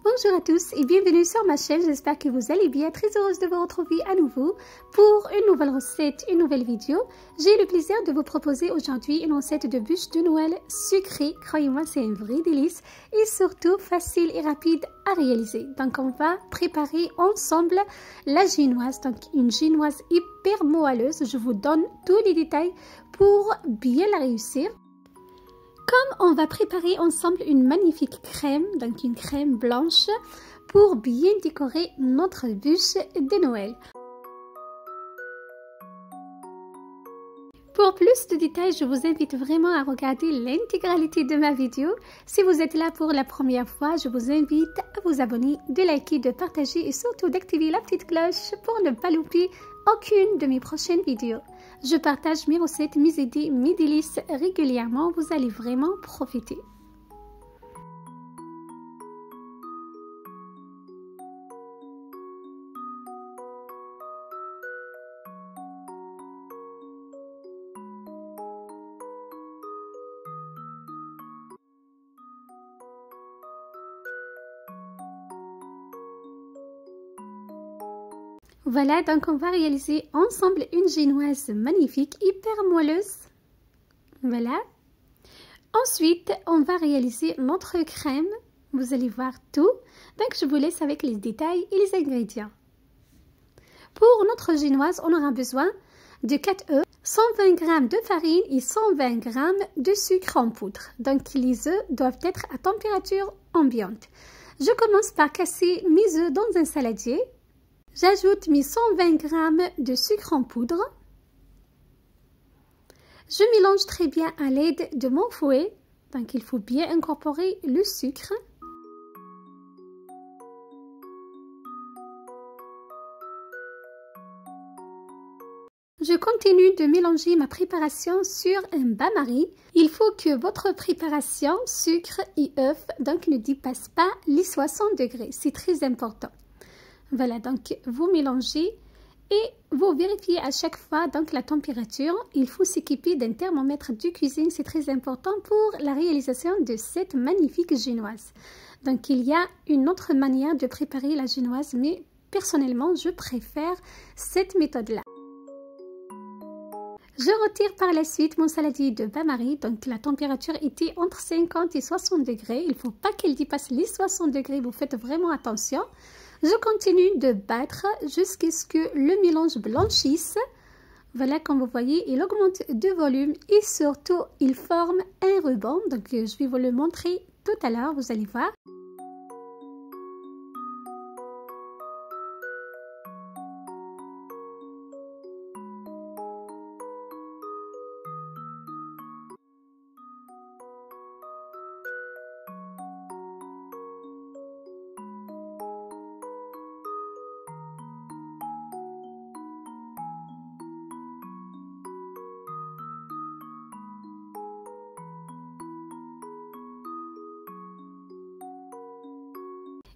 Bonjour à tous et bienvenue sur ma chaîne, j'espère que vous allez bien, très heureuse de vous retrouver à nouveau pour une nouvelle recette, une nouvelle vidéo. J'ai le plaisir de vous proposer aujourd'hui une recette de bûche de Noël sucrée, croyez-moi c'est un vrai délice et surtout facile et rapide à réaliser. Donc on va préparer ensemble la génoise, donc une génoise hyper moelleuse, je vous donne tous les détails pour bien la réussir. Comme on va préparer ensemble une magnifique crème, donc une crème blanche, pour bien décorer notre bûche de Noël. Pour plus de détails, je vous invite vraiment à regarder l'intégralité de ma vidéo. Si vous êtes là pour la première fois, je vous invite à vous abonner, de liker, de partager et surtout d'activer la petite cloche pour ne pas louper aucune de mes prochaines vidéos. Je partage mes recettes, mes idées, mes délices régulièrement. Vous allez vraiment profiter. Voilà, donc on va réaliser ensemble une génoise magnifique, hyper moelleuse. Voilà. Ensuite, on va réaliser notre crème. Vous allez voir tout. Donc, je vous laisse avec les détails et les ingrédients. Pour notre génoise, on aura besoin de 4 œufs, 120 g de farine et 120 g de sucre en poudre. Donc, les œufs doivent être à température ambiante. Je commence par casser mes œufs dans un saladier. J'ajoute mes 120 g de sucre en poudre. Je mélange très bien à l'aide de mon fouet. Donc, il faut bien incorporer le sucre. Je continue de mélanger ma préparation sur un bain-marie. Il faut que votre préparation, sucre et œufs, donc ne dépasse pas les 60 degrés. C'est très important. Voilà, donc vous mélangez et vous vérifiez à chaque fois donc la température. Il faut s'équiper d'un thermomètre de cuisine, c'est très important pour la réalisation de cette magnifique génoise. Donc il y a une autre manière de préparer la génoise, mais personnellement je préfère cette méthode-là. Je retire par la suite mon saladier de bain-marie, donc la température était entre 50 et 60 degrés. Il ne faut pas qu'elle dépasse les 60 degrés, vous faites vraiment attention. Je continue de battre jusqu'à ce que le mélange blanchisse. Voilà, comme vous voyez, il augmente de volume et surtout, il forme un ruban. Donc, je vais vous le montrer tout à l'heure, vous allez voir.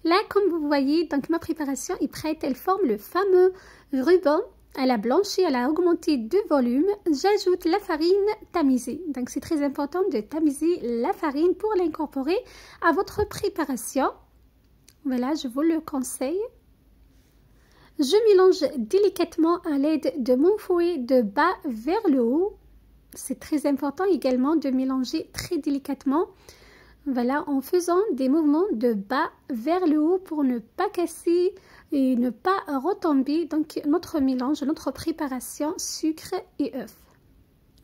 Là, comme vous voyez, donc ma préparation est prête. Elle forme le fameux ruban. Elle a blanchi, elle a augmenté de volume. J'ajoute la farine tamisée. Donc, c'est très important de tamiser la farine pour l'incorporer à votre préparation. Voilà, je vous le conseille. Je mélange délicatement à l'aide de mon fouet de bas vers le haut. C'est très important également de mélanger très délicatement. Voilà, en faisant des mouvements de bas vers le haut pour ne pas casser et ne pas retomber donc notre mélange, notre préparation sucre et œufs.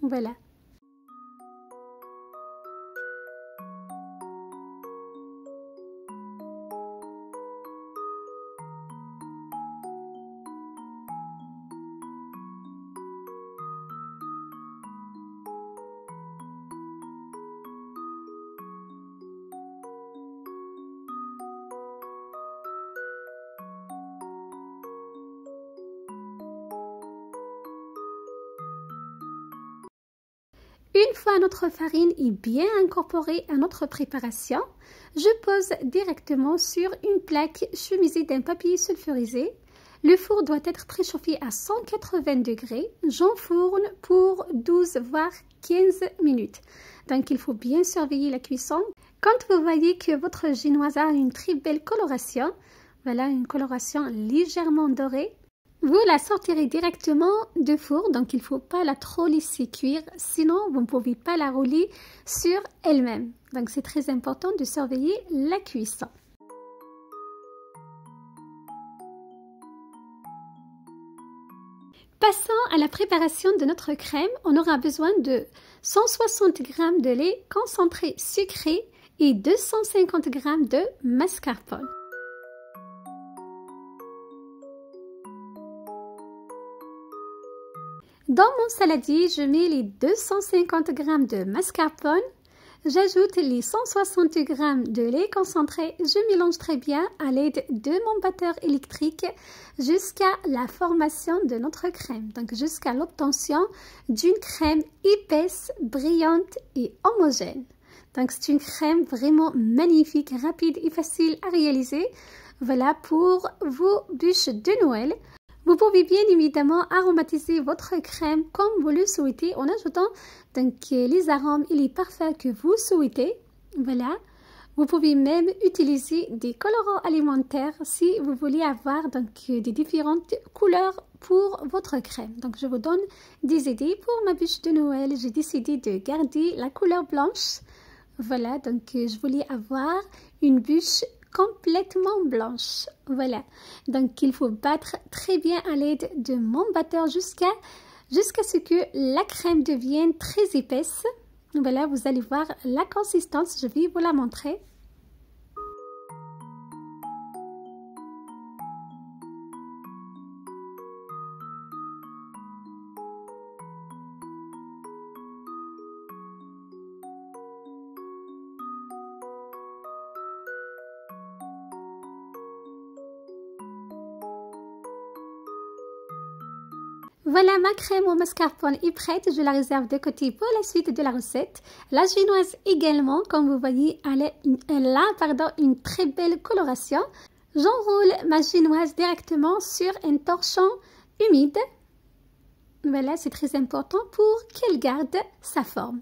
Voilà. Une fois notre farine est bien incorporée à notre préparation, je pose directement sur une plaque chemisée d'un papier sulfurisé. Le four doit être préchauffé à 180 degrés. J'enfourne pour 12 voire 15 minutes. Donc il faut bien surveiller la cuisson. Quand vous voyez que votre génoise a une très belle coloration, voilà une coloration légèrement dorée, vous la sortirez directement du four, donc il ne faut pas la trop laisser cuire, sinon vous ne pouvez pas la rouler sur elle-même. Donc c'est très important de surveiller la cuisson. Passons à la préparation de notre crème. On aura besoin de 160 g de lait concentré sucré et 250 g de mascarpone. Dans mon saladier, je mets les 250 g de mascarpone. J'ajoute les 160 g de lait concentré. Je mélange très bien à l'aide de mon batteur électrique jusqu'à la formation de notre crème. Donc jusqu'à l'obtention d'une crème épaisse, brillante et homogène. Donc c'est une crème vraiment magnifique, rapide et facile à réaliser. Voilà pour vos bûches de Noël. Vous pouvez bien évidemment aromatiser votre crème comme vous le souhaitez en ajoutant donc les arômes et les parfums que vous souhaitez. Voilà. Vous pouvez même utiliser des colorants alimentaires si vous voulez avoir donc des différentes couleurs pour votre crème. Donc je vous donne des idées pour ma bûche de Noël. J'ai décidé de garder la couleur blanche. Voilà, donc je voulais avoir une bûche complètement blanche. Voilà, donc il faut battre très bien à l'aide de mon batteur jusqu'à ce que la crème devienne très épaisse. Voilà, vous allez voir la consistance, je vais vous la montrer. Voilà, ma crème au mascarpone est prête, je la réserve de côté pour la suite de la recette. La génoise également, comme vous voyez, elle a une très belle coloration. J'enroule ma génoise directement sur un torchon humide. Voilà, c'est très important pour qu'elle garde sa forme.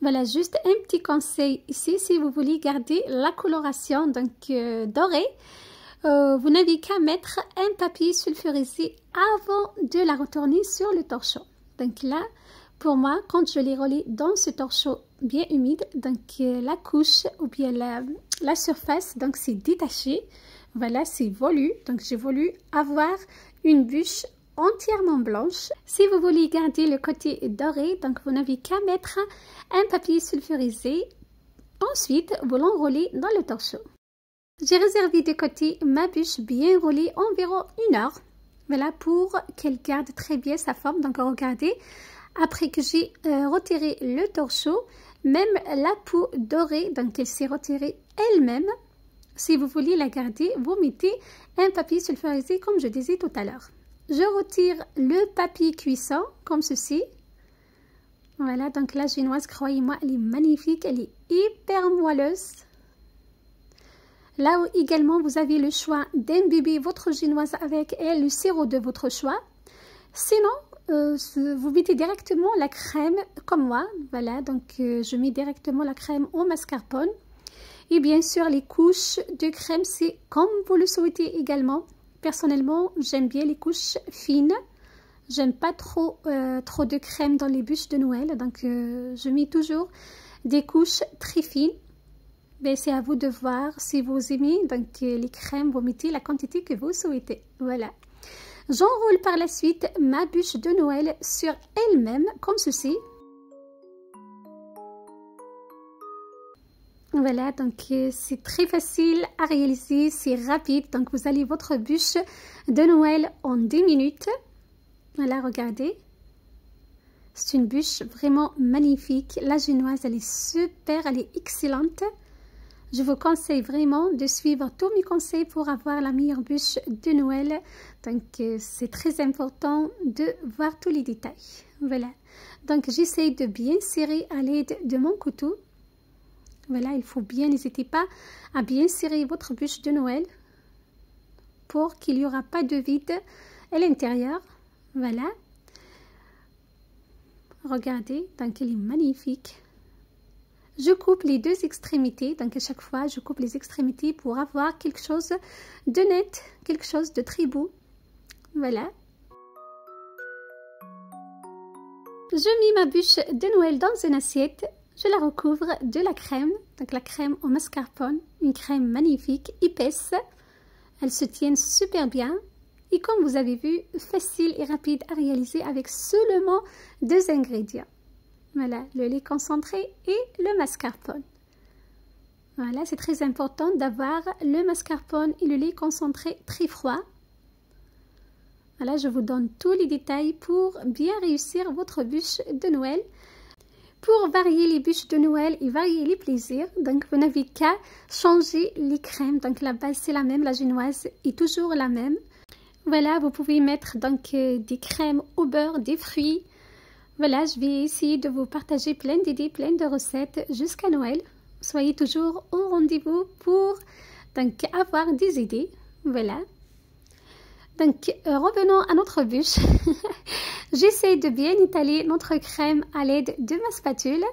Voilà, juste un petit conseil ici, si vous voulez garder la coloration donc dorée. Vous n'avez qu'à mettre un papier sulfurisé avant de la retourner sur le torchon. Donc là, pour moi, quand je l'ai roulé dans ce torchon bien humide, donc la couche ou bien la surface, donc c'est détaché. Voilà, c'est volu. Donc j'ai voulu avoir une bûche entièrement blanche. Si vous voulez garder le côté doré, donc vous n'avez qu'à mettre un papier sulfurisé. Ensuite, vous l'enroulez dans le torchon. J'ai réservé de côté ma bûche bien roulée environ 1 heure. Voilà, pour qu'elle garde très bien sa forme. Donc regardez, après que j'ai retiré le torchon, même la peau dorée, donc elle s'est retirée elle-même. Si vous voulez la garder, vous mettez un papier sulfurisé comme je disais tout à l'heure. Je retire le papier cuisson comme ceci. Voilà, donc la génoise, croyez-moi, elle est magnifique, elle est hyper moelleuse. Là où également vous avez le choix d'imbiber votre génoise avec le sirop de votre choix. Sinon, vous mettez directement la crème comme moi. Voilà, donc je mets directement la crème au mascarpone. Et bien sûr, les couches de crème, c'est comme vous le souhaitez également. Personnellement, j'aime bien les couches fines. J'aime pas trop de crème dans les bûches de Noël. Donc, je mets toujours des couches très fines. Mais c'est à vous de voir si vous aimez. Donc, les crèmes, vous mettez la quantité que vous souhaitez. Voilà. J'enroule par la suite ma bûche de Noël sur elle-même, comme ceci. Voilà, donc c'est très facile à réaliser, c'est rapide. Donc, vous allez votre bûche de Noël en 10 minutes. Voilà, regardez. C'est une bûche vraiment magnifique. La génoise, elle est super, elle est excellente. Je vous conseille vraiment de suivre tous mes conseils pour avoir la meilleure bûche de Noël. Donc, c'est très important de voir tous les détails. Voilà. Donc, j'essaie de bien serrer à l'aide de mon couteau. Voilà, il faut bien, n'hésitez pas à bien serrer votre bûche de Noël pour qu'il n'y aura pas de vide à l'intérieur. Voilà. Regardez, donc elle est magnifique. je coupe les deux extrémités. Donc à chaque fois, je coupe les extrémités pour avoir quelque chose de net, quelque chose de très beau. Voilà. Je mets ma bûche de Noël dans une assiette. Je la recouvre de la crème. Donc la crème au mascarpone, une crème magnifique, épaisse. Elle se tient super bien. Et comme vous avez vu, facile et rapide à réaliser avec seulement 2 ingrédients. Voilà, le lait concentré et le mascarpone. Voilà, c'est très important d'avoir le mascarpone et le lait concentré très froid. Voilà, je vous donne tous les détails pour bien réussir votre bûche de Noël. Pour varier les bûches de Noël et varier les plaisirs, donc vous n'avez qu'à changer les crèmes. Donc la base c'est la même, la génoise est toujours la même. Voilà, vous pouvez mettre donc des crèmes au beurre, des fruits. Voilà, je vais essayer de vous partager plein d'idées, plein de recettes jusqu'à Noël. Soyez toujours au rendez-vous pour donc avoir des idées. Voilà. Donc, revenons à notre bûche. J'essaie de bien étaler notre crème à l'aide de ma spatule.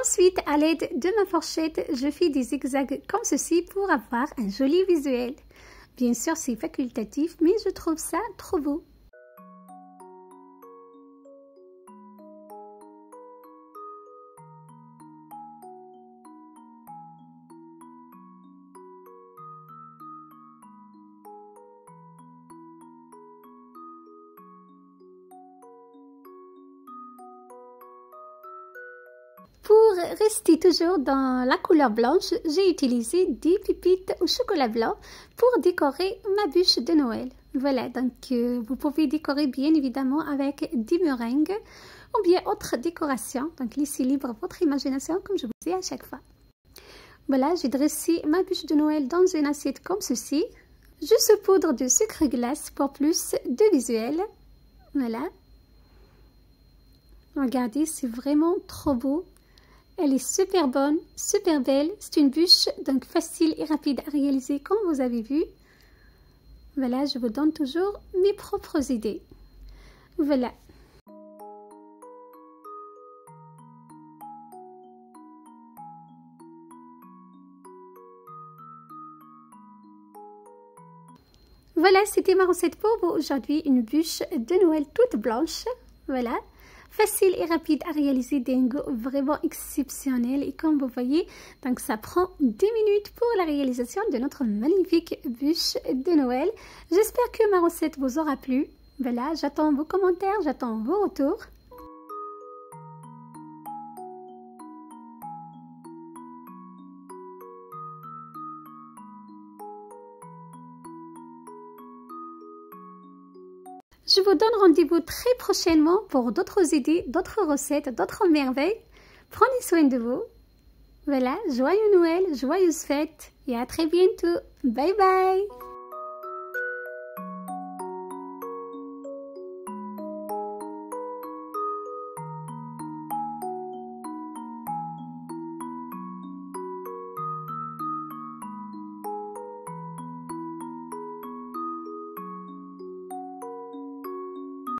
Ensuite, à l'aide de ma fourchette, je fais des zigzags comme ceci pour avoir un joli visuel. Bien sûr, c'est facultatif, mais je trouve ça trop beau. Pour rester toujours dans la couleur blanche, j'ai utilisé des pépites au chocolat blanc pour décorer ma bûche de Noël. Voilà, donc vous pouvez décorer bien évidemment avec des meringues ou bien autre décoration. Donc laissez libre votre imagination comme je vous dis à chaque fois. Voilà, j'ai dressé ma bûche de Noël dans une assiette comme ceci. Je saupoudre de sucre glace pour plus de visuel. Voilà. Regardez, c'est vraiment trop beau. Elle est super bonne, super belle. C'est une bûche donc facile et rapide à réaliser comme vous avez vu. Voilà, je vous donne toujours mes propres idées. Voilà. Voilà, c'était ma recette pour vous aujourd'hui. Une bûche de Noël toute blanche. Voilà. Facile et rapide à réaliser, d'un goût vraiment exceptionnel. Et comme vous voyez, donc ça prend 10 minutes pour la réalisation de notre magnifique bûche de Noël. J'espère que ma recette vous aura plu. Voilà, j'attends vos commentaires, j'attends vos retours. Je vous donne rendez-vous très prochainement pour d'autres idées, d'autres recettes, d'autres merveilles. Prenez soin de vous. Voilà, joyeux Noël, joyeuses fêtes et à très bientôt. Bye bye!